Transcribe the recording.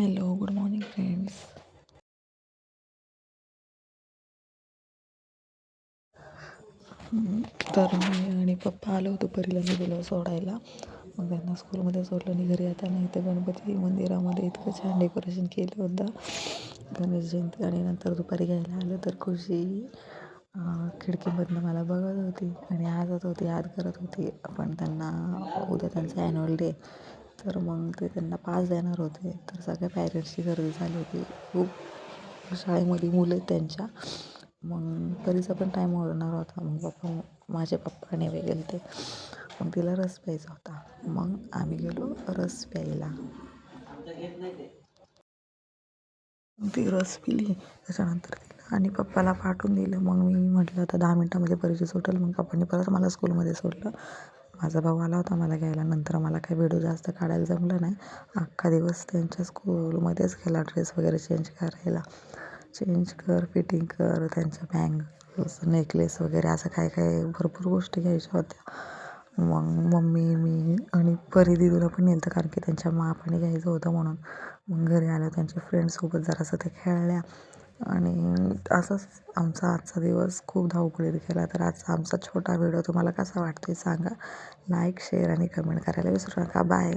Hello, good morning friends. तर मी आणि पप्पा आलो होतो परीला मी गेलो सोडायला. मग त्यांना स्कूलमध्ये सोडलं आणि घरी येताना इथं गणपती मंदिरामध्ये इतकं छान डेकोरेशन केलं होतं गणेश जयंती. आणि नंतर दुपारी घ्यायला आलं तर खुशी खिडकीमधनं मला बघत होती आणि हसत होती, याद करत होती. पण त्यांना उद्या त्यांचा ॲन्युअल डे, तर मग ते त्यांना पास देणार होते. तर सगळ्या पॅरेंट्सची गर्दी झाली होती. खूप शाळेमध्ये मुलं आहेत त्यांच्या. मग परीचा पण टाईम होणार होता. मग माझे पप्पाने वगैरे गेले ते. मग तिला रस प्यायचा होता. मग आम्ही गेलो रस प्यायला. ती रस पिली त्याच्यानंतर तिला आणि पप्पाला पाठवून दिलं. मग मी म्हटलं आता 10 मिनटामध्ये परीची सुटेल. मग पप्पांनी परत मला स्कूलमध्ये सोडलं. माझा भाऊ आला होता मला घ्यायला. नंतर मला काही व्हिडिओ जास्त काढायला जमलं नाही. अख्खा दिवस त्यांच्या स्कूलमध्येच गेला ड्रेस वगैरे चेंज करायला. चेंज कर, फिटिंग कर, त्यांच्या बँगल्स, नेकलेस वगैरे असं काय काय भरपूर गोष्टी घ्यायच्या होत्या. मग मम्मी, मी आणि परी दीदीला पण नेलं होतं कारण की त्यांच्या मापाने घ्यायचं होतं म्हणून. मग घरी आलं त्यांच्या फ्रेंड्ससोबत जरासं ते खेळल्या आणि असंच आमचा आजचा दिवस खूप धावपळीत गेला. तर आजचा आमचा छोटा व्हिडिओ तुम्हाला कसा वाटतो आहे सांगा. लाईक, शेअर आणि कमेंट करायला विसरू नका. बाय.